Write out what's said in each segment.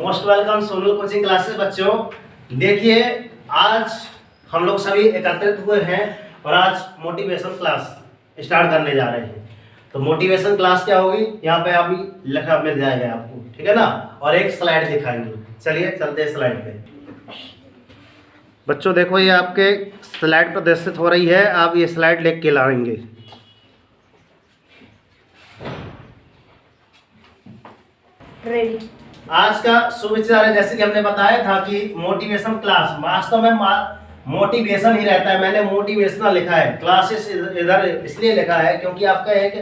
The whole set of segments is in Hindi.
Most welcome Sonal coaching classes बच्चों। देखिए आज हम लोग सभी एकत्रित हुए हैं और आज मोटिवेशन क्लास स्टार्ट करने जा रहे हैं। तो मोटिवेशन क्लास क्या होगी यहाँ पे अभी लिखा मिल जाएगा आपको, ठीक है ना। और एक स्लाइड दिखाएंगे। चलिए चलते हैं स्लाइड पे। बच्चों देखो ये आपके स्लाइड प्रदर्शित हो रही है, आप ये स्लाइड लिख के लाएंगे। रेडी। आज का शुभ विचार है, जैसे कि हमने बताया था कि मोटिवेशन क्लास वास्तव में मोटिवेशन ही रहता है। मैंने मोटिवेशनल लिखा है, क्लासेस इधर इसलिए लिखा है क्योंकि आपका एक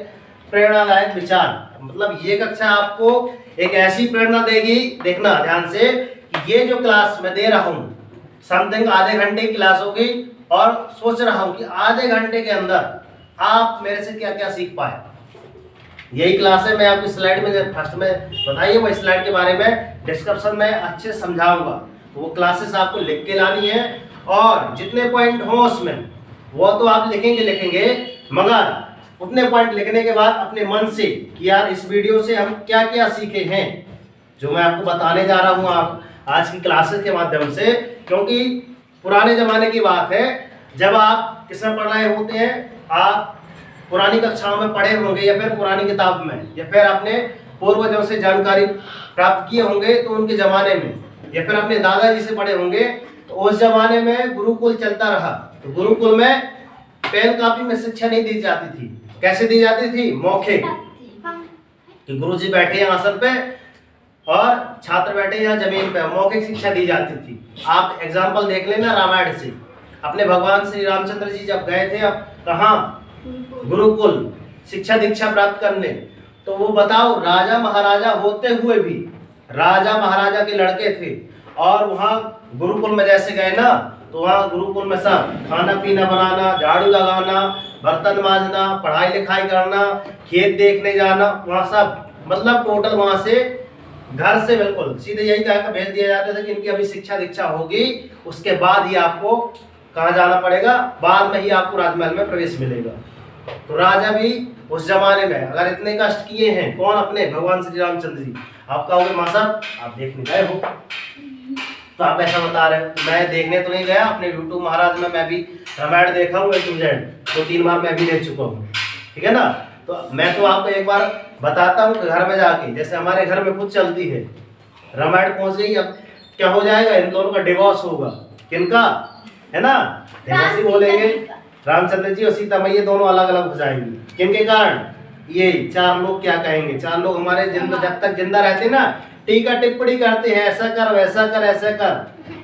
प्रेरणादायक विचार, मतलब ये कक्षा आपको एक ऐसी प्रेरणा देगी। देखना ध्यान से कि ये जो क्लास मैं दे रहा हूँ समथिंग आधे घंटे की क्लास होगी और सोच रहा हूँ कि आधे घंटे के अंदर आप मेरे से क्या क्या सीख पाए। यही क्लास है। मैं आपकी स्लाइड में फर्स्ट में बताइए, वो स्लाइड के बारे में डिस्क्रिप्शन में अच्छे समझाऊंगा। तो वो क्लासेस आपको लिख के लानी है और जितने पॉइंट हो उसमें वो तो आप लिखेंगे, मगर उतने पॉइंट लिखने के बाद अपने मन से कि यार इस वीडियो से हम क्या क्या सीखे हैं, जो मैं आपको बताने जा रहा हूँ आप आज की क्लासेस के माध्यम से। क्योंकि पुराने जमाने की बात है, जब आप किसमें पढ़ रहे होते हैं, आप पुरानी कक्षाओं में पढ़े होंगे या फिर पुरानी किताब में, या फिर अपने पूर्वजों से जानकारी प्राप्त किए होंगे तो उनके ज़माने में, या फिर अपने दादाजी से पढ़े होंगे तो उस ज़माने में गुरुकुल चलता रहा। तो गुरुकुल में पेन कापी में शिक्षा नहीं दी जाती थी। कैसे दी जाती थी? मौखिक, कि गुरुजी बैठे हैं आसन पे और छात्र बैठे हैं जमीन पे, मौखिक शिक्षा दी जाती थी। आप एग्जाम्पल देख लेना रामायण से। अपने भगवान श्री रामचंद्र जी जब गए थे अब कहाँ? गुरुकुल शिक्षा दीक्षा प्राप्त करने। तो वो बताओ, राजा महाराजा होते हुए भी, राजा महाराजा के लड़के थे और वहाँ गुरुकुल में जैसे गए ना, तो वहाँ गुरुकुल में सब खाना पीना बनाना, झाड़ू लगाना, बर्तन मांजना, पढ़ाई लिखाई करना, खेत देखने जाना, वहाँ सब मतलब टोटल वहाँ से घर से बिल्कुल सीधे यही कहकर भेज दिया जाता था कि इनकी अभी शिक्षा दीक्षा होगी, उसके बाद ही आपको कहाँ जाना पड़ेगा, बाद में ही आपको राजमहल में प्रवेश मिलेगा। तो राजा भी उस जमाने में अगर इतने कष्ट किए हैं, कौन? अपने भगवान श्री रामचंद्र जी। आप कहोगे माँ साहब आप देखने गए हो, तो आप ऐसा बता रहे हो। मैं देखने तो नहीं गया, अपने यूट्यूब महाराज में मैं भी रामायण देखा हूँ A to Z, 2-3 बार मैं भी देख चुका हूँ, ठीक है ना। तो मैं तो आपको एक बार बताता हूँ घर में जाके, जैसे हमारे घर में खुद चलती है रामायण पहुँच गई, अब क्या हो जाएगा? इन दोनों का डिवोर्स होगा। किनका? है ना, डिवोर्स ही बोलेंगे। रामचंद्र जी और सीता मैया दोनों अलग अलग हो जाएंगी। किनके कारण? ये चार लोग क्या कहेंगे? चार लोग हमारे जब तक जिंदा रहते ना टीका टिप्पणी करते हैं, ऐसा कर वैसा कर ऐसा कर,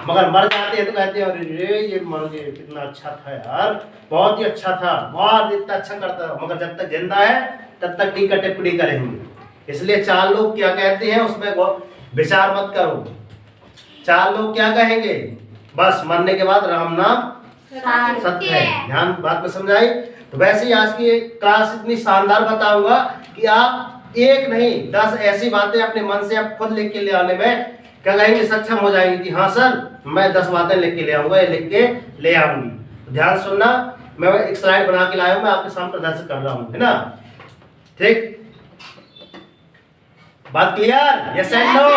मगर मर जाते हैं तो कहते हैं अरे ये मर गए, कितना अच्छा था यार, बहुत ही अच्छा था, बहुत इतना अच्छा करता था। मगर जब तक जिंदा है तब तक टीका टिप्पणी करेंगे। इसलिए चार लोग क्या कहते हैं उसमें विचार मत करो। चार लोग क्या कहेंगे? बस मरने के बाद राम नाम सत्य है। ध्यान बात में समझाई। तो वैसे ही आज की क्लास इतनी शानदार बताऊंगा कि आप एक नहीं 10 ऐसी बातें अपने मन से आप खुद लिख के ले आने में क्या कहेंगे? सक्षम हो जाएंगे कि हाँ सर मैं 10 बातें लिख के ले आऊंगा, ये लिख के ले आऊंगी। तो ध्यान सुनना, मैं एक स्लाइड बना के लाया हूं, मैं आपके सामने प्रदर्शित कर रहा हूं, है ना। ठीक, बात clear? Yes and no?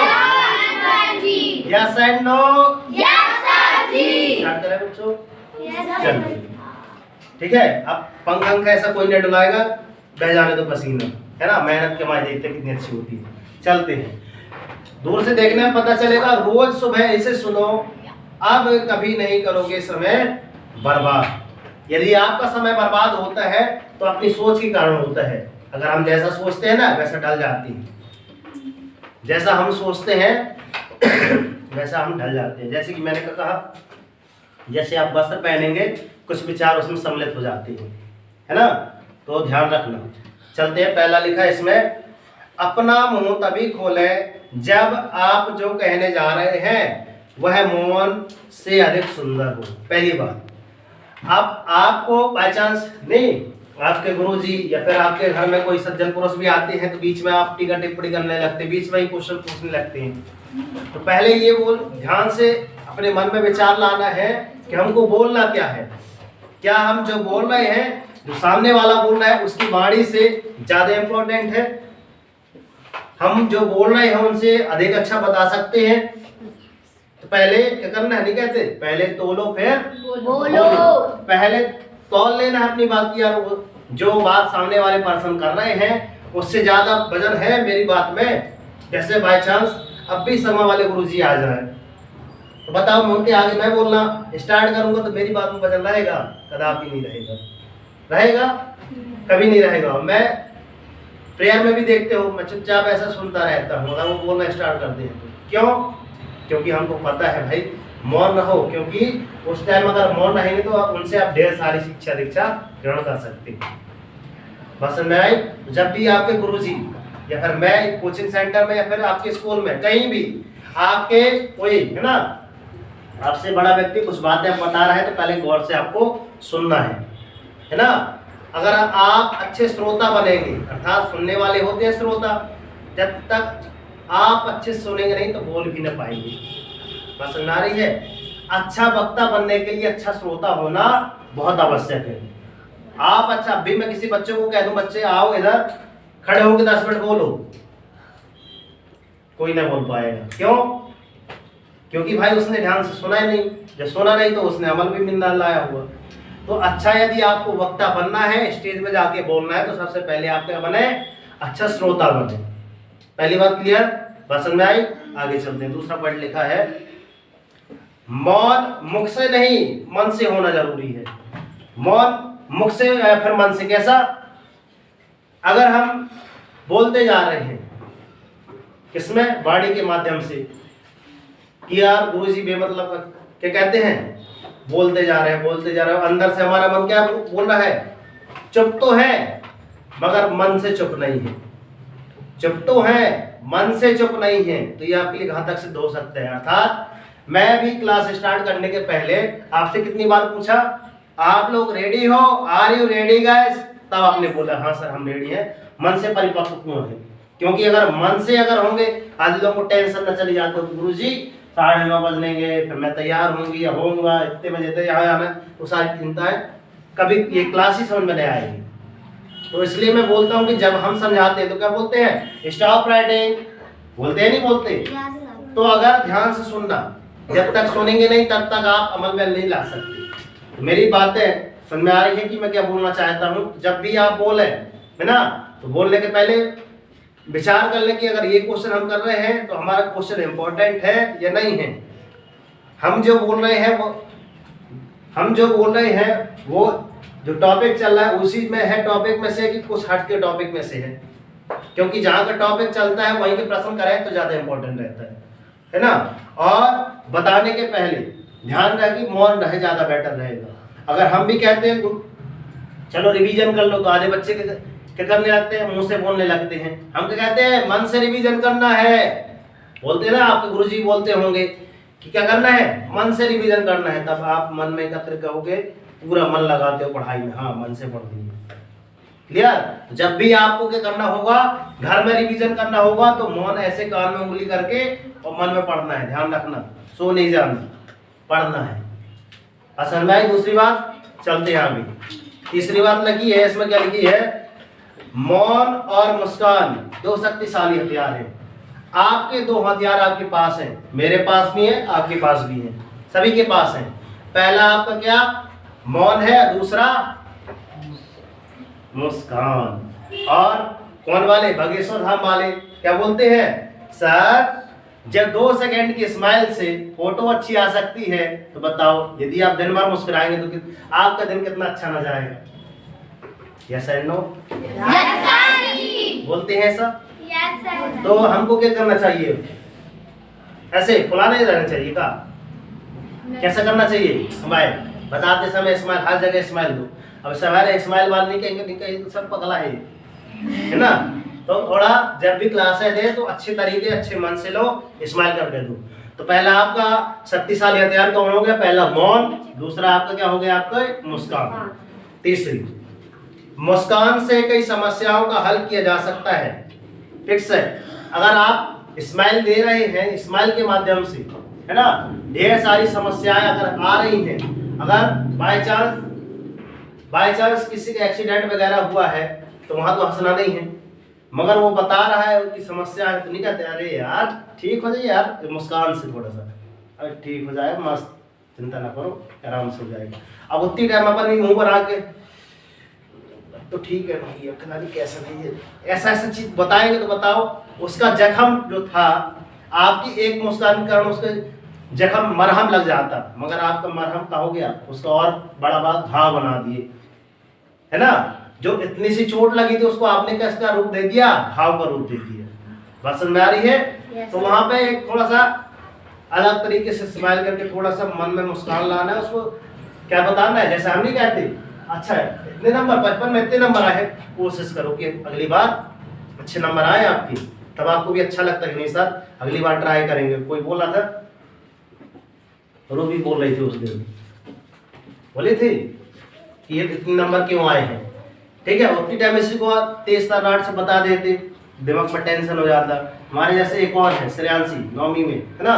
Yes and no? Start करें बच्चों। चलिए ठीक है। अब पंख ऐसा कोई नहीं डुलाएगा, बह जाने दो पसीना, है ना। मेहनत के माय देखते कितनी अच्छी होती है। चलते हैं, दूर से देखने में पता चलेगा। रोज सुबह इसे सुनो, अब कभी नहीं करोगे समय बर्बाद। यदि आपका समय बर्बाद होता है तो अपनी सोच के कारण होता है। अगर हम जैसा सोचते हैं ना वैसा ढल जाती है, जैसा हम सोचते हैं वैसा हम ढल जाते हैं। जैसे कि मैंने कहा, जैसे आप वस्त्र पहनेंगे कुछ विचार उसमें सम्मिलित हो जाते हैं, है ना। तो ध्यान रखना। चलते हैं, पहला लिखा है इसमें, अपना मुंह तभी खोले जब आप जो कहने जा रहे हैं वह मौन से अधिक सुंदर हो। पहली बात, अब आपको बाय चांस नहीं, आपके गुरुजी या फिर आपके घर में कोई सज्जन पुरुष भी आते हैं तो बीच में आप टीका टिप्पणी करने लगते हैं, बीच में ही क्वेश्चन पूछने लगते हैं। तो पहले ये बोल ध्यान से अपने मन में विचार लाना है कि हमको बोलना क्या है। क्या हम जो बोल रहे हैं, जो सामने वाला बोल रहा है उसकी वाणी से ज्यादा इंपॉर्टेंट है हम जो बोल रहे हैं उनसे अधिक अच्छा बता सकते हैं। तो पहले क्या करना है, नहीं कहते पहले तोलो फिर बोलो। पहले तौल लेना है अपनी बात की, यार वो जो बात सामने वाले पर्सन कर रहे हैं उससे ज्यादा वजन है मेरी बात में। जैसे बाय चांस अब भी शर्मा वाले गुरुजी आ जाए तो बताओ, मैं उनके आगे मैं बोलना स्टार्ट करूंगा तो मेरी बात में वजन रहेगा? कदापि नहीं रहेगा। रहेगा? कभी नहीं रहेगा। मैं प्रेयर में भी देखते हो, मैं चुपचाप ऐसा सुनता रहता हूँ, अगर वो बोलना स्टार्ट करते हैं तो। क्यों? क्योंकि हमको पता है भाई मौन रहो, क्योंकि उस टाइम अगर मौन रहेंगे तो उनसे आप ढेर सारी शिक्षा दीक्षा ग्रहण कर सकते हैं। बस मैं जब भी आपके गुरुजी या फिर मैं कोचिंग सेंटर में या फिर आपके स्कूल में कहीं भी आपके कोई है ना आपसे बड़ा व्यक्ति कुछ बातें बता रहा है तो पहले गौर से आपको सुनना है ना। अगर आप अच्छे श्रोता बनेंगे, अर्थात सुनने वाले होते हैं श्रोता, जब तक आप अच्छे से सुनेंगे नहीं तो बोल भी ना पाएंगे। बात समझ आ रही है? अच्छा वक्ता बनने के लिए अच्छा श्रोता होना बहुत आवश्यक है। आप अच्छा, अभी मैं किसी बच्चे को कह दूं बच्चे आओ इधर खड़े होकर 10 मिनट बोलो, कोई ना बोल पाएगा। क्यों? क्योंकि भाई उसने ध्यान से सुना ही नहीं, जब सुना नहीं तो उसने अमल भी नहीं लाया हुआ। तो अच्छा, यदि आपको वक्ता बनना है, स्टेज में जाके बोलना है, तो सबसे पहले आप क्या बने? अच्छा श्रोता बने। पहली बात क्लियर? बात समझ में आई? आगे चलते हैं। दूसरा पॉइंट लिखा है मौन मुख से नहीं मन से होना जरूरी है। मौन मुख से या फिर मन से। कैसा? अगर हम बोलते जा रहे हैं किसमें? वाणी के माध्यम से कि यार गुरुजी बेमतलब क्या कहते हैं, बोलते जा रहे हैं, अंदर से हमारा मन क्या बोल रहा है? चुप तो है मगर मन से चुप नहीं है। चुप तो है मन से चुप नहीं है, तो ये आपके लिए घातक सिद्ध हो सकता है। अर्थात मैं भी क्लास स्टार्ट करने के पहले आपसे कितनी बार पूछा, आप लोग रेडी हो? Are you ready guys? तब आपने बोला हाँ सर हम रेडी हैं। मन से परिपक्व क्यों है? क्योंकि अगर मन से अगर होंगे, आज लोगों को टेंशन न चली जाती गुरुजी 9:30 बजनेंगे, फिर मैं तैयार होंगी या होऊंगा, इतने बजे तक यहाँ आना, तो सारी चिंताएं कभी ये क्लास ही समझ में नहीं आएगी। तो इसलिए मैं बोलता हूँ कि जब हम समझाते हैं तो क्या बोलते हैं? Stop writing. बोलते हैं नहीं बोलते? तो अगर ध्यान से सुनना, जब तक सुनेंगे नहीं तब तक आप अमल में नहीं ला सकते। तो मेरी बातें समझ में आ रही है कि मैं क्या बोलना चाहता हूँ? जब भी आप बोले है ना, तो बोलने के पहले विचार कर ले कि अगर ये क्वेश्चन हम कर रहे हैं तो हमारा क्वेश्चन इंपॉर्टेंट है या नहीं है। हम जो बोल रहे हैं वो जो टॉपिक चल रहा है उसी में है, टॉपिक में से कि कुछ हट के टॉपिक में से है। क्योंकि जहाँ का टॉपिक चलता है वहीं के प्रश्न करें तो ज़्यादा इंपॉर्टेंट रहता है ना। और बताने के पहले ध्यान रहे कि मौन रहे, ज़्यादा बेटर रहेगा। अगर हम भी कहते हैं चलो रिवीजन कर लो, तो आधे बच्चे क्या करने लगते हैं? मुंह से बोलने लगते हैं। हम क्या कहते हैं? मन से रिवीजन करना है। बोलते हैं ना, आपके गुरुजी बोलते होंगे कि क्या करना है? मन से रिवीजन करना है। तब आप मन में एकत्र कहोगे, पूरा मन लगाते हो पढ़ाई में, हाँ मन से पढ़ लीजिए। क्लियर? तो जब भी आपको क्या करना होगा, घर में रिवीजन करना होगा, तो मौन ऐसे कान में उंगली करके और मन में पढ़ना है। ध्यान रखना, सो नहीं जाना, पढ़ना है। असल में दूसरी बात, चलते हैं आगे। तीसरी बात लगी है, इसमें क्या लिखी है? मौन और मुस्कान दो शक्तिशाली हथियार हैं। आपके दो हथियार आपके पास हैं, मेरे पास भी है, आपके पास भी है, सभी के पास है। पहला आपका क्या? मौन है, दूसरा मुस्कान। और कौन वाले? बागेश्वर धाम वाले क्या बोलते हैं? सर जब 2 सेकंड की स्माइल से फोटो अच्छी आ सकती है, तो बताओ यदि आप दिन भर मुस्कुराएंगे तो आपका दिन कितना अच्छा ना जाएगा? Yes and no? बोलते हैं सर? तो हमको क्या करना चाहिए? ऐसे खुला नहीं रहना चाहिए का? कैसा करना चाहिए? स्माइल बताते समय स्माइल, हर जगह स्माइल दो। अब सवाल स्माइल वाले नहीं कहेंगे सब पगला है ना। तो थोड़ा जब भी क्लासें दे तो अच्छे तरीके अच्छे मन से लो, स्माइल करके दो। तो पहला आपका शक्तिशाली हथियार कौन हो गया? पहला मौन, दूसरा आपका क्या हो गया? आपका मुस्कान। तीसरी, मुस्कान से कई समस्याओं का हल किया जा सकता है। फिक्स है, अगर आप स्माइल दे रहे हैं, स्माइल के माध्यम से है ना, ढेर सारी समस्याएं अगर आ रही हैं, अगर बाय चांस किसी का एक्सीडेंट वगैरह हुआ है तो वहां तो हंसना नहीं है, मगर वो बता रहा है कि समस्या है, तो नहीं कहते अरे यार ठीक हो जाए यार, मुस्कान से थोड़ा सा अरे ठीक हो जाए, मस्त, चिंता ना करो, आराम से हो जाएगा। अब उतनी टाइम अपन भी मुंह पर आके तो ठीक है भाई, अकला नहीं कैसा नहीं है, ऐसा ऐसा चीज बताएंगे तो बताओ, उसका जख्म जो था आपकी एक मुस्कान के कारण उसके जख्म मरहम लग जाता, मगर आपका मरहम का हो गया, उसका और बड़ा बड़ा घाव बना दिए, है ना। जो इतनी सी चोट लगी थी उसको आपने कैसा रूप दे दिया, घाव का रूप दे दिया। बात समझ में आ रही है? तो वहां पे एक थोड़ा सा अलग तरीके से स्माइल करके थोड़ा सा मन में मुस्कान लाना है, उसको क्या बताना है, जैसे हम नहीं कहते अच्छा है इतने नंबर 55 में इतने नंबर आए, कोशिश करो कि अगली बार अच्छे नंबर आए आपकी, तब आपको भी अच्छा लगता है कि नहीं सर अगली बार ट्राई करेंगे। कोई बोला था, रूबी बोल रही थी उस दिन, बोली थी कि ये इतने नंबर क्यों आए हैं, ठीक है। उतनी टाइम इसी को तेज तर्राट से बता देते, दिमाग में टेंशन हो जाता। हमारे जैसे एक और है श्रेयांशी 9वीं में, है ना,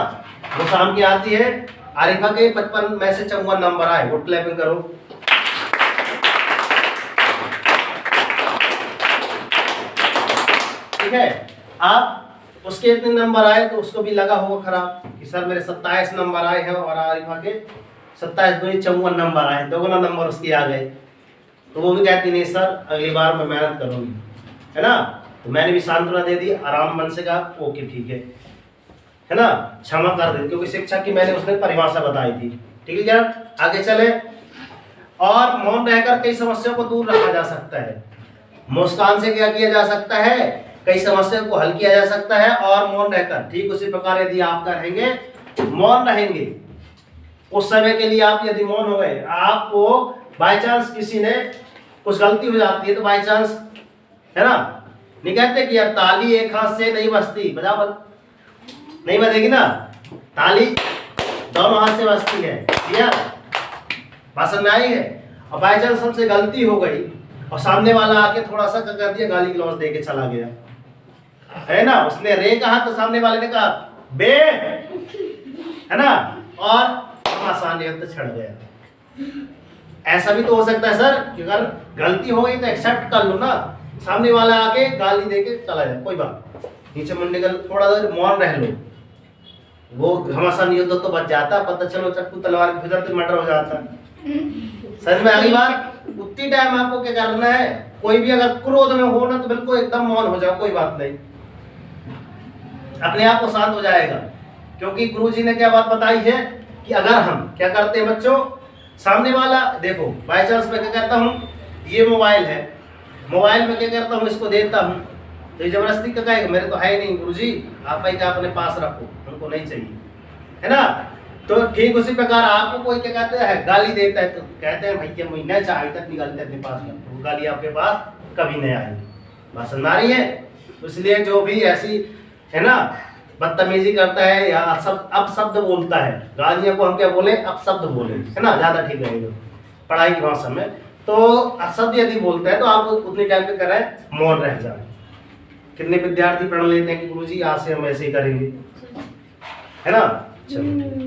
वो शाम की आती है, आरिफा के 55 में से 54 नंबर आए, वो क्लैपिंग करो। ठीक है, आप उसके इतने नंबर आए तो उसको भी लगा होगा खराब कि सर मेरे 27 नंबर आए हैं और आरिफा के 27 दूनी 54 नंबर आए, दोगुना नंबर उसके आ गए, तो वो भी कहती नहीं सर अगली बार मैं मेहनत करूंगी, है ना। तो मैंने भी सांत्वना दे दी, आराम मन से कहा ओके ठीक है ना, क्षमा कर दे, क्योंकि शिक्षा की मैंने उसने परिभाषा बताई थी। ठीक है क्या, आगे चले। और मौन रहकर कई समस्याओं को दूर रखा जा सकता है। मुस्कान से क्या किया जा सकता है, कई समस्याओं को हल किया जा सकता है, और मौन रहकर ठीक उसी प्रकार यदि आप रहेंगे, मौन रहेंगे, उस समय के लिए आप यदि मौन हो गए, आपको बाय चांस किसी ने कुछ गलती हो जाती है तो बाय चांस, है ना, नहीं कहते कि यार ताली एक हाथ से नहीं बजती, बजा बल नहीं बजेगी ना, ताली दोनों हाथ से बजती है, यार भाषण में आई है। और बाय चांस हमसे गलती हो गई और सामने वाला आके थोड़ा सा क्या कर दिया, गाली गलौज दे के चला गया, है ना, उसने रे कहा तो सामने वाले ने कहा बे, है ना, और आसान छड़ गया। ऐसा भी तो हो सकता है सर कि अगर गलती हो गई तो एक्सेप्ट कर लो ना, सामने वाला आके गाली देके चला जाए, कोई बात, नीचे मुंडे का थोड़ा देर मौन रह लो, वो घमासान युद्ध तो बच जाता, पता चलो चक्कू तलवार की वजह से मर्डर हो जाता। समझ में अगली बार उतनी टाइम आपको क्या करना है, कोई भी अगर क्रोध में हो ना तो बिल्कुल एकदम मौन हो जाओ, कोई बात नहीं, अपने आप को शांत हो जाएगा। क्योंकि गुरुजी ने क्या बात बताई है कि अगर हम क्या करते हैं बच्चों, सामने वाला देखो बाय चांस मैं क्या करता हूँ, ये मोबाइल है, मोबाइल में क्या करता हूँ इसको देता हूँ, तो ये जबरदस्ती का कहेगा मेरे तो है नहीं गुरुजी, आप ही का अपने पास रखो, हमको नहीं चाहिए, है ना। तो ठीक उसी प्रकार आपको कोई क्या कहते हैं गाली देता है तो कहते हैं भैया मुझे नहीं चाहिए तक निकालते अपने पास में, वो गाली आपके पास कभी नहीं आएगी। बात समझ आ रही है? इसलिए जो भी ऐसी है ना बदतमीजी करता है या अपशब्द बोलता है, गालियों को हम क्या बोले, अपशब्द बोले, है ना, ज्यादा ठीक रहेगा पढ़ाई की भाषा में। तो अपशब्द यदि बोलता है तो आप उतनी टाइम पे करें मौन रह जाए। कितने विद्यार्थी प्रण लेते हैं कि गुरुजी आज से हम ऐसे ही करेंगे, है ना। चलो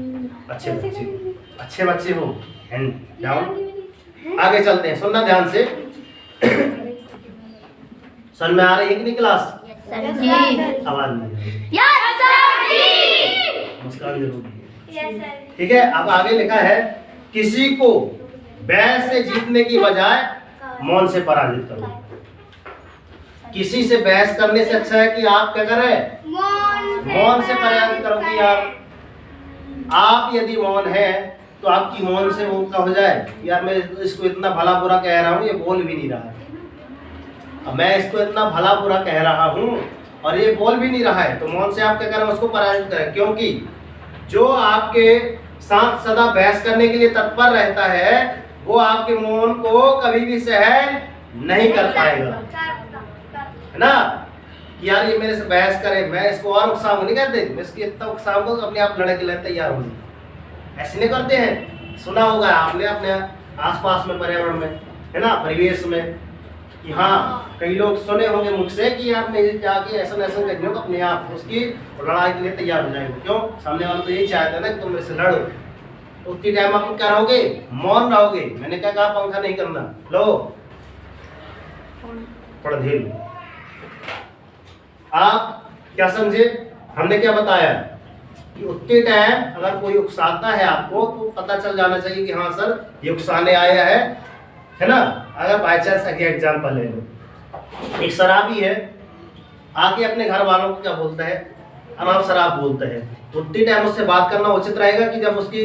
अच्छे बच्चे हो, हैंड डाउन। आगे चलते हैं, सुनना ध्यान से। समझ में आ रही है कि नहीं क्लास? आवाज नहीं, मुस्कान जरूरी है, ठीक है। अब आगे लिखा है किसी को बहस से जीतने की बजाय मौन से पराजित करो। किसी से बहस करने से अच्छा है कि आप क्या करें, मौन से पराजित करो। कि आप यदि मौन है तो आपकी मौन से वो क्या हो जाए, यार मैं इसको इतना भला बुरा कह रहा हूँ, ये बोल भी नहीं रहा है, अब मैं इसको इतना भला बुरा कह रहा हूँ और ये बोल भी नहीं रहा है, तो मौन से आप क्या करें, उसको पराजित करें। क्योंकि जो आपके साथ सदा बहस करने के लिए तत्पर रहता है वो आपके मौन को कभी भी सहन नहीं कर पाएगा, है ना। कि यार ये मेरे से बहस करे, मैं इसको और उकसाऊंगा, नहीं कहते, मैं इसकी इतना उकसाऊंगा तो अपने आप लड़ने के लिए तैयार होंगे, ऐसे नहीं करते हैं। सुना होगा आपने अपने आसपास में, पर्यावरण में, है ना, परिवेश में, कि हाँ कई लोग सुने होंगे मुझसे कि यार मेरे जाके ऐसा ऐसा करने को अपने आप उसकी लड़ाई के लिए तैयार हो जाएंगे। क्यों, सामने वाला तो यही चाहता है ना कि तुम मेरे से लड़ो, तो उतनी टाइम आप क्या रहोगे, मौन रहोगे। मैंने क्या कहा, पंखा नहीं करना, लो पढ़ धीरे, आप क्या समझे? हमने क्या बताया कि उतने टाइम अगर कोई उकसाता है आपको तो पता चल जाना चाहिए कि हाँ सर ये उकसाने आया है ना। अगर बाई चांस एग्जाम्पल ले लो, एक शराबी है, आके अपने घर वालों को क्या बोलता है, अब आप शराब बोलते हैं, तो उतनी टाइम उससे बात करना उचित रहेगा कि जब उसकी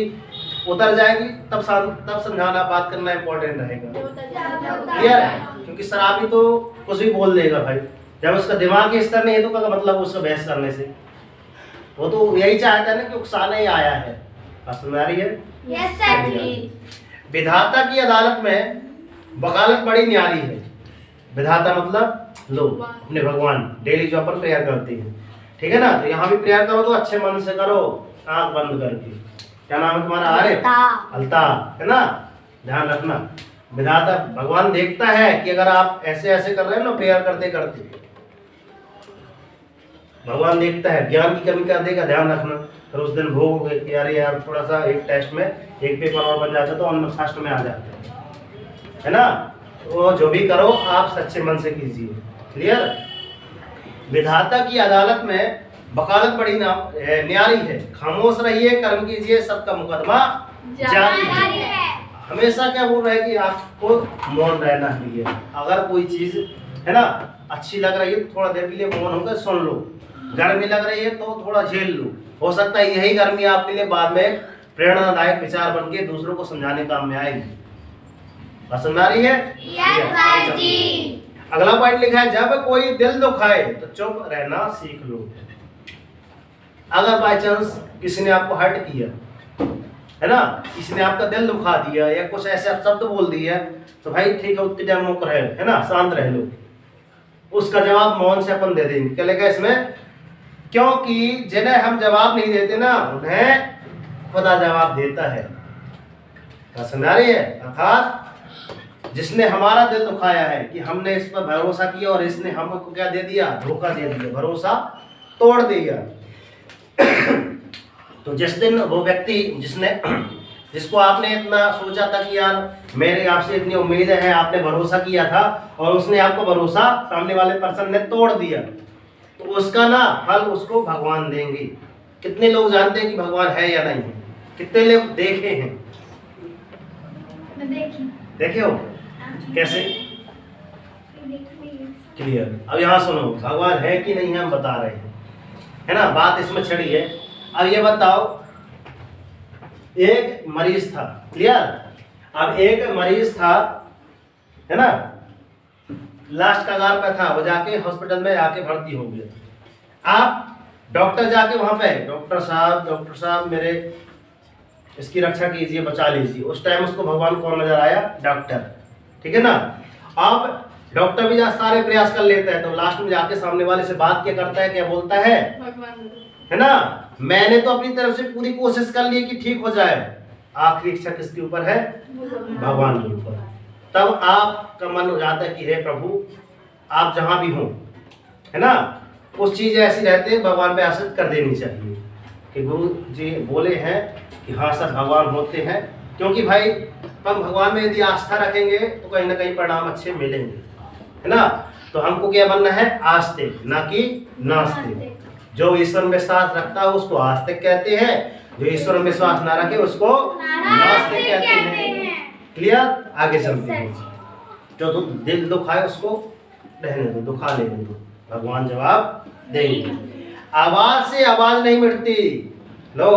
उतर जाएगी तब समझाना, बात करना इंपॉर्टेंट रहेगा। क्लियर है? क्योंकि शराबी तो कुछ भी बोल देगा भाई, जब उसका दिमाग के स्तर नहीं है तो क्या मतलब उसका बहस करने से, वो तो यही चाहता है ना कि उकसाना ही आया है। बात समझ आ रही है? यस सर जी। विधाता की अदालत में वकालत बड़ी न्यारी है। विधाता मतलब लो अपने भगवान, डेली जो अपन प्रेयर करते हैं, ठीक है ना। तो यहाँ भी प्रेयर करो तो अच्छे मन से करो, आंख बंद करके। क्या नाम है तुम्हारा? आरिफ, अल्ताफ, है ना। ध्यान रखना, विधाता भगवान देखता है कि अगर आप ऐसे ऐसे कर रहे हो ना प्रेयर करते करते, भगवान देखता है। ज्ञान की कमी कर देगा, ध्यान रखना। फिर उस दिन भोगोगे कि यार यार थोड़ा सा एक टेस्ट में एक पेपर और बन जाता तो हम फर्स्ट में आ जाते, है ना। तो जो भी करो आप सच्चे मन से कीजिए। क्लियर? विधाता की अदालत में वकालत बड़ी न्यारी है। खामोश रहिए, कर्म कीजिए, सबका मुकदमा जारी है। हमेशा क्या बोल रहा है कि आपको मौन रहना है। अगर कोई चीज है ना अच्छी लग रही है तो थोड़ा देर के लिए मौन होकर सुन लो, गर्मी लग रही है तो थोड़ा झेल लो। हो सकता है यही गर्मी आपके लिए बाद में प्रेरणादायक विचार बन के दूसरों को समझाने काम में आएगी। समझ आ रही है? यस जी। अगला पॉइंट लिखा है, जब कोई दिल दुखाए तो चुप रहना सीख लो। अगर बाय चांस किसी ने आपको हर्ट किया है ना, किसी ने आपका दिल दुखा दिया या कुछ ऐसे शब्द बोल दिया, तो भाई ठीक है उतनी टाइम मुक्त रहे, है ना, शांत रह लो। उसका जवाब मौन से अपन दे देंगे। क्या लिखा है इसमें? क्योंकि जिन्हें हम जवाब नहीं देते ना उन्हें खुदा जवाब देता है। समझ आ रही है? अर्थात जिसने हमारा दिल दुखाया है कि हमने इस पर भरोसा किया और इसने हमको क्या दे दिया? धोखा दे दिया, भरोसा तोड़ दिया। तो जिस दिन वो व्यक्ति जिसको आपने इतना सोचा था कि यार मेरे आपसे इतनी उम्मीद है, आपने भरोसा किया था और उसने आपको भरोसा सामने वाले पर्सन ने तोड़ दिया, तो उसका ना फल उसको भगवान देंगे। कितने लोग जानते हैं कि भगवान है या नहीं? कितने लोग देखे हैं? देखे हो? कैसे? क्लियर? अब यहाँ सुनो, भगवान है कि नहीं हम बता रहे हैं, है ना। बात इसमें छड़ी है। अब ये बताओ, एक मरीज था। क्लियर? अब एक मरीज था, है ना, लास्ट कगार पे था, वो जाके हॉस्पिटल में जाके भर्ती हो गया। आप डॉक्टर जाके वहां पे, डॉक्टर साहब मेरे इसकी रक्षा कीजिए, बचा लीजिए। उस टाइम उसको भगवान कौन नजर आया? डॉक्टर, ठीक है ना। अब डॉक्टर भी जहाँ सारे प्रयास कर लेता है तो लास्ट में जाके सामने वाले से बात क्या करता है? क्या बोलता है? है ना, मैंने तो अपनी तरफ से पूरी कोशिश कर ली कि ठीक हो जाए। आखिरी इच्छा किसके ऊपर है? भगवान के ऊपर। तब आपका मन हो जाता है कि हे प्रभु आप जहां भी हो, है ना, कुछ चीज ऐसी रहती है भगवान पे आश्रित कर देनी चाहिए कि गुरु जी बोले हैं कि हाँ सर भगवान होते हैं। क्योंकि भाई हम भगवान में यदि आस्था रखेंगे तो कहीं ना कहीं परिणाम अच्छे मिलेंगे, है ना। तो हमको क्या बनना है? आस्तिक, ना कि नास्तिक। जो ईश्वर में विश्वास रखता है उसको आस्तिक कहते हैं, जो ईश्वर में विश्वास ना रखे उसको नास्तिक कहते हैं। क्लियर? आगे चलते हैं। जो दिल दुखाए उसको रहने दो, दुखा लेने दो, भगवान जवाब देंगे। आवाज से आवाज नहीं मिटती। लो,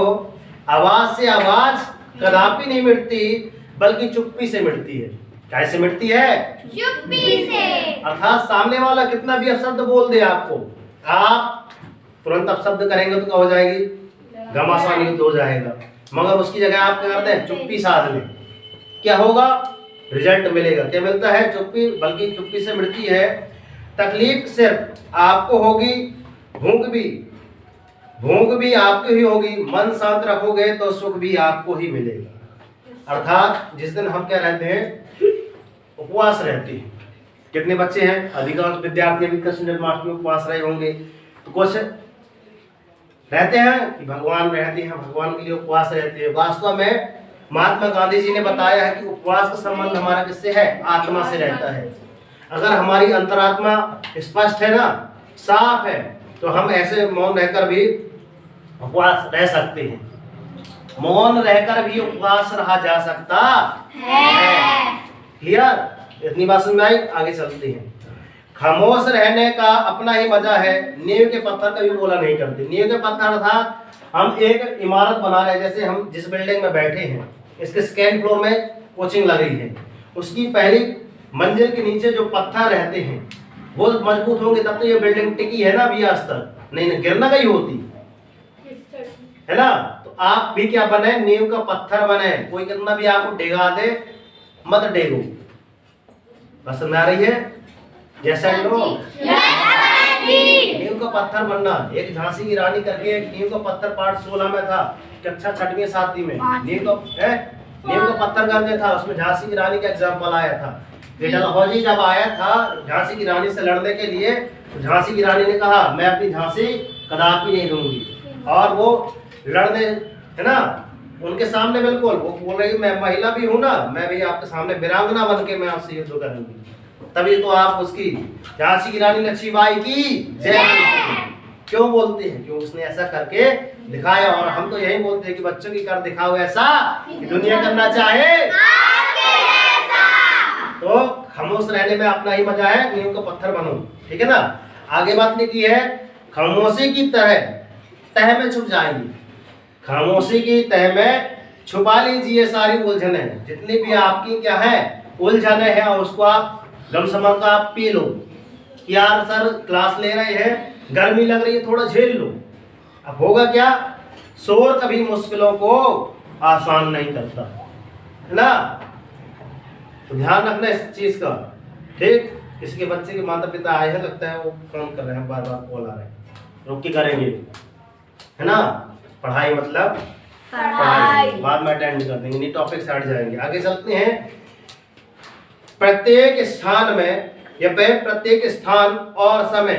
आवाज से आवाज कदापि नहीं मिटती, बल्कि चुप्पी से मिटती है। कैसे मिटती है? चुप्पी से। अर्थात सामने वाला कितना भी अपशब्द बोल दे आपको, आप तुरंत अपशब्द करेंगे तो क्या हो जाएगी? घमासान युद्ध हो जाएगा। मगर उसकी जगह आप क्या करते हैं? चुप्पी साध लें। क्या होगा? रिजल्ट मिलेगा। क्या मिलता है? चुप्पी, बल्कि चुप्पी से मिटती है। तकलीफ सिर्फ आपको होगी, भूख भी आपकी ही होगी। मन शांत रखोगे तो सुख भी आपको ही मिलेगा। अर्थात जिस दिन हम क्या रहते हैं? उपवास रहते हैं। कितने बच्चे हैं? अधिकांश विद्यार्थी अभी कृष्ण जन्माष्टमी उपवास रहे होंगे। तो कुछ रहते हैं कि भगवान रहते हैं, भगवान के लिए उपवास रहते हैं। वास्तव में महात्मा गांधी जी ने बताया है कि उपवास का संबंध हमारा किससे है? आत्मा से रहता है। अगर हमारी अंतरात्मा स्पष्ट है ना, साफ है, तो हम ऐसे मौन रहकर भी उपवास रह सकते हैं। मौन रहकर भी उपवास रहा जा सकता है। क्लियर? इतनी बात समझ में आई? आगे चलते हैं। खामोश रहने का अपना ही मजा है, नींव के पत्थर कभी बोला नहीं करते। नींव के पत्थर अर्थात हम एक इमारत बना रहे हैं, जैसे हम जिस बिल्डिंग में बैठे हैं, इसके सेकेंड फ्लोर में कोचिंग लग रही है, उसकी पहली मंजिल के नीचे जो पत्थर रहते हैं वो मजबूत होंगे तब तो ये बिल्डिंग टिकी है ना अभी आज तक, नहीं गिरना कहीं होती है ना। तो आप भी क्या बने, नींव का पत्थर बने। कोई कितना भी आपको डिगा दे मत डेगो। बस समझ आ रही है? जैसा लोग नींव का पत्थर बनना। एक झांसी की रानी करके एक नींव का पत्थर पार्ट 16 में था, कक्षा 6वीं 7वीं में। नींव का पत्थर करके था, उसमें झांसी की रानी का एग्जाम्पल आया था। डलहौजी जब आया था झांसी की रानी से लड़ने के लिए, तो झांसी की रानी ने कहा मैं अपनी झांसी कदापि नहीं दूंगी, और वो लड़ने है ना उनके सामने, बिल्कुल वो बोल रही मैं महिला भी हूं ना, मैं भी आपके सामने वीरांगना बन के मैं आपसे युद्ध करूंगी। तभी तो आप उसकी झांसी की रानी लक्ष्मीबाई की जय क्यों बोलते हैं? क्यों उसने ऐसा करके दिखाया। और हम तो यही बोलते हैं कि बच्चों की कर दिखाओ ऐसा कि दुनिया करना चाहे। तो खामोश रहने में अपना ही मजा है, नींव का पत्थर बनो। ठीक है ना? आगे बात लिखी है, खामोशी की तह में छुप जाएंगे। खामोशी की तह में छुपा लीजिए सारी उलझने, जितनी भी आपकी क्या है उलझने हैं, और उसको आप गम समझ का आप पी लो कि यार सर क्लास ले रहे हैं, गर्मी लग रही है, थोड़ा झेल लो। अब होगा क्या, शोर कभी मुश्किलों को आसान नहीं करता है ना। तो ध्यान रखना इस चीज का। ठीक, किसी के बच्चे के माता पिता आए हैं, लगता है वो फोन कर रहे हैं, बार बार कॉल आ रहे हैं, रुक के करेंगे है ना। पढ़ाई मतलब पढ़ाई, बाद में अटेंड कर देंगे, नहीं टॉपिक से हट जाएंगे। आगे चलते हैं। प्रत्येक स्थान में या प्रत्येक स्थान और समय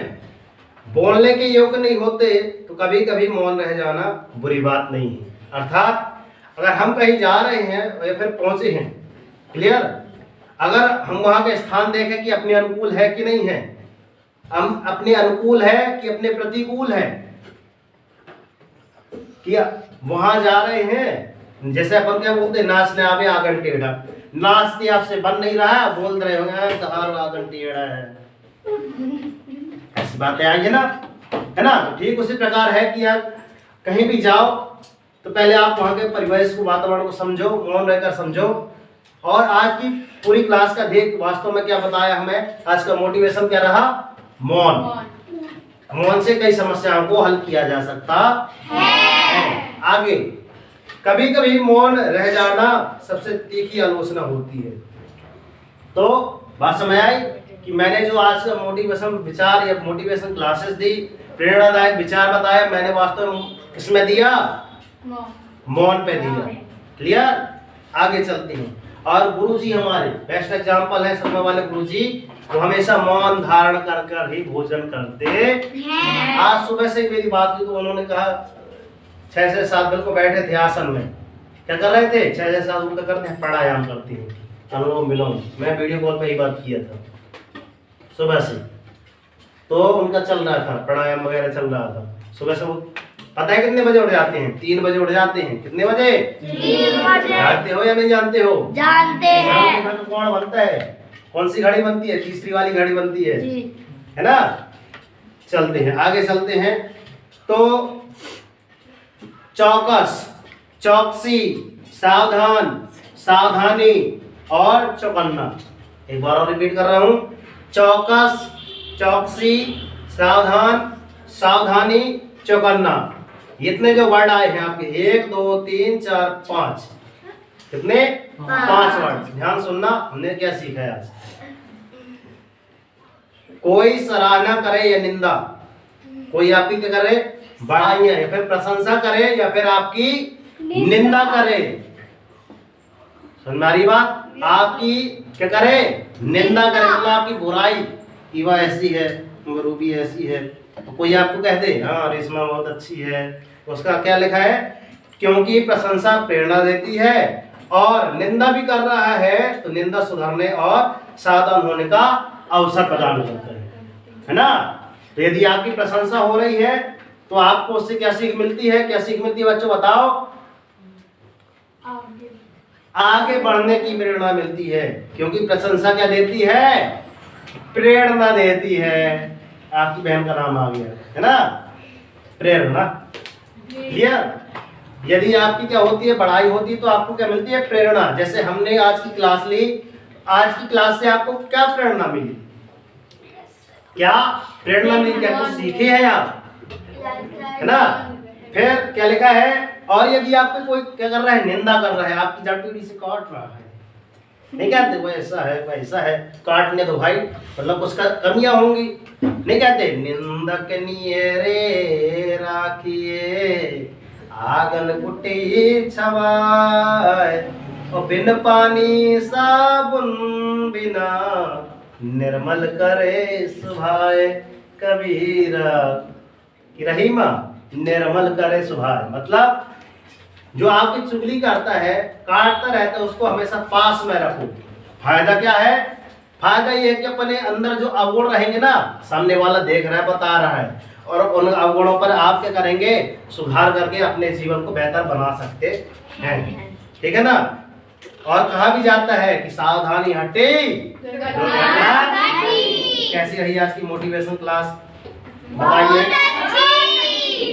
बोलने के योग्य नहीं होते, तो कभी कभी मौन रह जाना बुरी बात नहीं है। अर्थात अगर हम कहीं जा रहे हैं या फिर पहुंचे हैं, क्लियर, अगर हम वहां के स्थान देखें कि अपने अनुकूल है कि नहीं है, हम अपने अनुकूल है कि अपने प्रतिकूल है, कि वहां जा रहे हैं, जैसे अपन क्या बोलते हैं, नाचने आवे आंगन टेढ़ा, नाचते आपसे बन नहीं रहा, बोल रहे होंगे कहार आंगन टेढ़ा है, ऐसी बातें आएंगी ना, है ना। तो ठीक उसी प्रकार है कि यार कहीं भी जाओ तो पहले आप वहां के परिवेश को, वातावरण को समझो, मौन रहकर समझो। और आज की पूरी क्लास का देख वास्तव में क्या बताया हमें, आज का मोटिवेशन क्या रहा, मौन। मौन से कई समस्याओं को हल किया जा सकता है। आगे कभी कभी मौन रह जाना सबसे तीखी आलोचना होती है। तो बात समझ आई कि मैंने जो आज का मोटिवेशन विचार या मोटिवेशन क्लासेस दी, प्रेरणादायक विचार बताया, मैंने वास्तव में किसमें दिया, मौन पे दिया। क्लियर? आगे चलते हैं। और गुरुजी हमारे बेस्ट एग्जांपल है, समय वाले गुरुजी, वो हमेशा मौन धारण कर कर ही भोजन करते हैं। आज सुबह से मेरी बात हुई तो उन्होंने कहा 6 से 7 बिल को बैठे थे आसन में, क्या कर रहे थे, 6 से 7 उनका करते हैं, प्राणायाम करते हैं, अनुलोम विलोम। मैं वीडियो कॉल पे ही बात किया था सुबह से, तो उनका चल रहा था, प्राणायाम वगैरह चल रहा था सुबह से। वो पता है कितने बजे उठ जाते हैं, 3 बजे उठ जाते हैं। कितने बजे? 3 बजे। जानते हो या नहीं जानते हो? जानते हैं। कौन बनता है, कौन सी घड़ी बनती है? तीसरी वाली घड़ी बनती है ना। चलते हैं, आगे चलते हैं। तो चौकस, चौकसी, सावधान, सावधानी और चौकन्ना। एक बार और रिपीट कर रहा हूं, चौकस, चौकसी, सावधान, सावधानी, चौकन्ना। इतने जो वर्ड आए हैं आपके, 1 2 3 4 5, कितने? 5 वर्ड। ध्यान सुनना, हमने क्या सीखा है आज। कोई सराहना करे या निंदा, कोई आपकी क्या करे, बड़ाई या फिर प्रशंसा करे या फिर आपकी निंदा करे। सुन रही बात, आपकी क्या करे, निंदा करे, मतलब आपकी बुराई, ईवा ऐसी है, रूबी ऐसी है। तो कोई आपको कह दे हाँ रेशमा बहुत अच्छी है, उसका क्या लिखा है, क्योंकि प्रशंसा प्रेरणा देती है, और निंदा भी कर रहा है तो निंदा सुधारने और सावधान होने का अवसर प्रदान करता है ना। तो यदि आपकी प्रशंसा हो रही है तो आपको उससे क्या सीख मिलती है? क्या सीख मिलती है बच्चों, बताओ? आगे बढ़ने की प्रेरणा मिलती है, क्योंकि प्रशंसा क्या देती है? प्रेरणा देती है। आपकी बहन का नाम आ गया है ना, प्रेरणा। क्लियर? यदि आपकी क्या होती है, पढ़ाई होती है, तो आपको क्या मिलती है? प्रेरणा। जैसे हमने आज की क्लास ली, आज की क्लास से आपको क्या प्रेरणा मिली? क्या प्रेरणा मिली? क्या कुछ सीखे हैं आप, है ना? फिर क्या लिखा है? और यदि आपको कोई क्या कर रहा है? निंदा कर रहा है, आपकी जड़ पीढ़ी से काट रहा है, नहीं कहते वो ऐसा है वैसा है, काटने दो भाई, मतलब उसका कमियां होंगी, नहीं कहते? निंदक नियरे राखिए आंगन कुटी छवाए, और बिन पानी साबुन बिना निर्मल करे सुभाए, कबीरा की रहीमा निर्मल करे सुभाए। मतलब जो आपकी चुगली करता है, काटता रहता है, उसको हमेशा पास में रखो। फायदा क्या है? फायदा ये है कि अपने अंदर जो अवगुण रहेंगे ना, सामने वाला देख रहा है, बता रहा है, और उन अवगुणों पर आप क्या करेंगे? सुधार करके अपने जीवन को बेहतर बना सकते हैं। ठीक है ना? और कहा भी जाता है कि सावधानी हटे दुर्घटना। कैसी रही आज की मोटिवेशन क्लास, बताइए?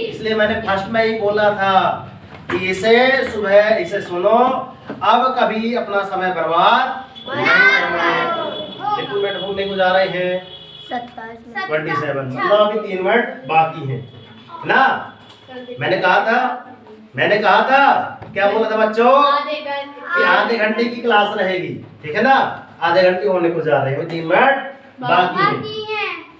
इसलिए मैंने फर्स्ट में ही बोला था कि इसे सुबह इसे सुनो, अब कभी अपना समय बर्बाद नहीं करना। कितने मिनट होने को जा रहे हैं? 27, मतलब अभी 3 मिनट बाकी हैं ना। मैंने कहा था क्या बोला था बच्चों? कि आधे घंटे की क्लास रहेगी, ठीक है ना? आधे घंटे होने को जा रहे हैं, 3 मिनट बाकी है।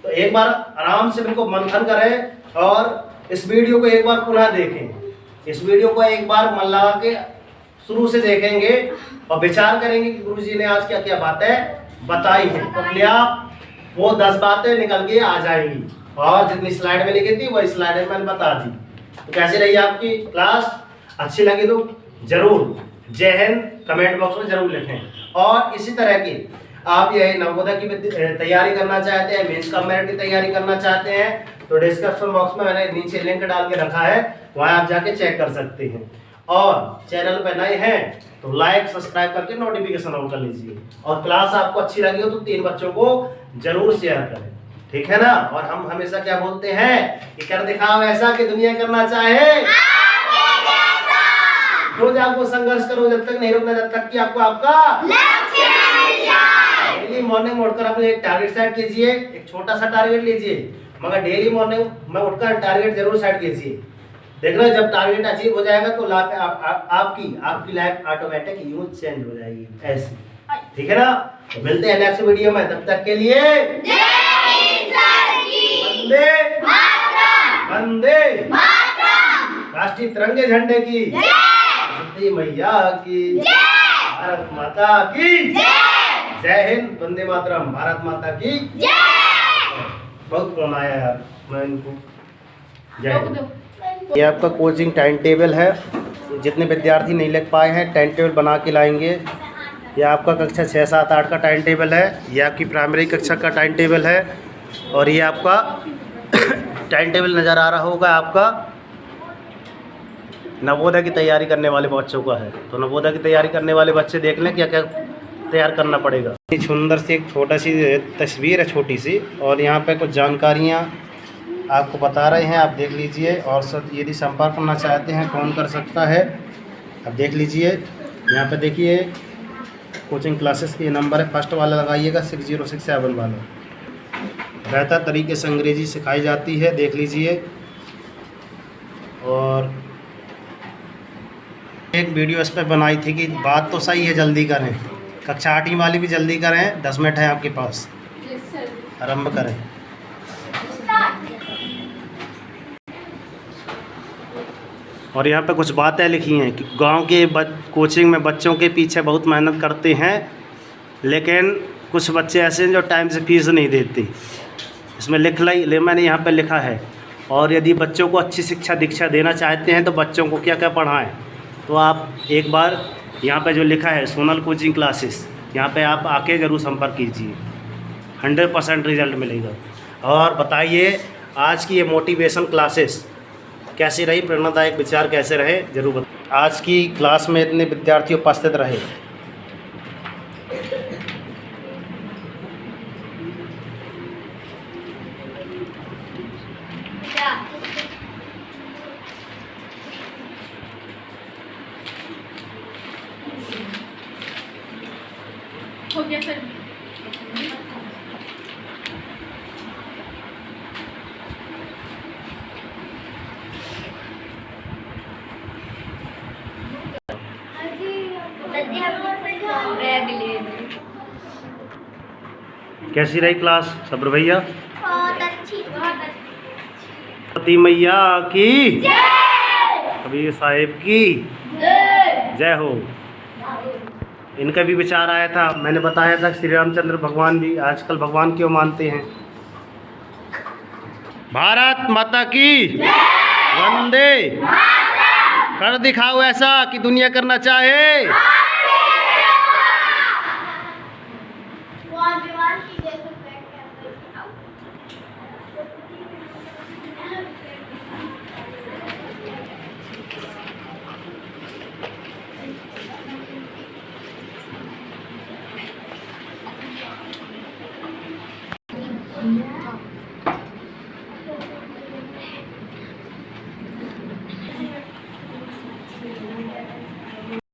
तो एक बार आराम से बिल्कुल मंथन करें और इस वीडियो को एक बार पुनः देखें। इस वीडियो को एक बार मन लगा के शुरू से देखेंगे और विचार करेंगे कि गुरुजी ने आज क्या क्या बातें बताई हैं, तो अपने आप वो 10 बातें निकल के आ जाएंगी, और जितनी स्लाइड में लिखी थी वही स्लाइड में मैंने बता दी। तो कैसी रही आपकी क्लास? अच्छी लगी तो जरूर जय हिंद कमेंट बॉक्स में जरूर लिखें। और इसी तरह की आप यही नवोदय की तैयारी करना चाहते हैं, मेंस कमेंट की तैयारी करना चाहते हैं, तो डिस्क्रिप्शन बॉक्स में मैंने नीचे लिंक डाल के रखा है, वहां आप जाके चेक कर सकते हैं। और चैनल पर नए हैं तो लाइक सब्सक्राइब करके नोटिफिकेशन ऑन कर लीजिए। और क्लास आपको अच्छी लगी हो तो 3 बच्चों को जरूर शेयर करें, ठीक है ना? और हम हमेशा क्या बोलते हैं कि कर दिखाओ ऐसा कि दुनिया करना चाहे। रोज आपको संघर्ष करो, जब तक नहीं रुकना, जब तक कि आपको आपका लक्ष्य मिल जाए। डेली मॉर्निंग में उठकर अपने एक टारगेट सेट कीजिए, एक छोटा सा टारगेट लीजिए, मगर डेली मॉर्निंग में उठकर टारगेट जरूर सेट कीजिए। देख रहे हो, जब टारगेट अचीव हो जाएगा तो आपकी लाइफ ऑटोमेटिक यूं चेंज हो जाएगी ऐसी, ठीक है ना? तो मिलते हैं नेक्स्ट वीडियो में, तब तक के लिए वंदे राष्ट्रीय तिरंगे झंडे की, सरस्वती मैया की, भारत माता की जय हिंद, वंदे मातरम, भारत माता की बहुत फोन आया यार, मैं इनको जय हिंद। ये आपका कोचिंग टाइम टेबल है, जितने विद्यार्थी नहीं लिख पाए हैं टाइम टेबल बना के लाएंगे। ये आपका कक्षा 6, 7, 8 का टाइम टेबल है, ये आपकी प्राइमरी कक्षा का टाइम टेबल है, और ये आपका टाइम टेबल नज़र आ रहा होगा आपका नवोदय की तैयारी करने वाले बच्चों का है। तो नवोदय की तैयारी करने वाले बच्चे देख लें क्या क्या तैयार करना पड़ेगा। सुंदर सी एक छोटा सी तस्वीर है, छोटी सी, और यहाँ पे कुछ जानकारियाँ आपको बता रहे हैं, आप देख लीजिए। और यदि संपर्क करना चाहते हैं कौन कर सकता है, अब देख लीजिए। यहाँ पे देखिए कोचिंग क्लासेस के नंबर है, फर्स्ट वाला लगाइएगा 6067 वाला। बेहतर तरीके से अंग्रेजी सिखाई जाती है, देख लीजिए। और एक वीडियो इस पर बनाई थी कि बात तो सही है, जल्दी करें, कक्षा 8वीं वाली भी जल्दी करें, 10 मिनट है आपके पास, आरंभ करें। और यहाँ पे कुछ बातें लिखी हैं कि गांव के कोचिंग में बच्चों के पीछे बहुत मेहनत करते हैं, लेकिन कुछ बच्चे ऐसे हैं जो टाइम से फीस नहीं देते। इसमें मैंने यहाँ पे लिखा है। और यदि बच्चों को अच्छी शिक्षा दीक्षा देना चाहते हैं तो बच्चों को क्या क्या पढ़ाएं, तो आप एक बार यहाँ पे जो लिखा है सोनल कोचिंग क्लासेस, यहाँ पे आप आके ज़रूर संपर्क कीजिए, 100% रिजल्ट मिलेगा। और बताइए आज की ये मोटिवेशन क्लासेस कैसी रही, प्रेरणादायक विचार कैसे रहे, जरूर बताइए। आज की क्लास में इतने विद्यार्थी उपस्थित रहे। हो गया सर। बैग ले कैसी रही क्लास सब्र भैया? बहुत अच्छी, बहुत अच्छी। सरस्वती मैया की कबीर साहिब की जय हो। इनका भी विचार आया था, मैंने बताया था श्री रामचंद्र भगवान भी आजकल भगवान क्यों मानते हैं। भारत माता की वंदे, कर दिखाओ ऐसा कि दुनिया करना चाहे।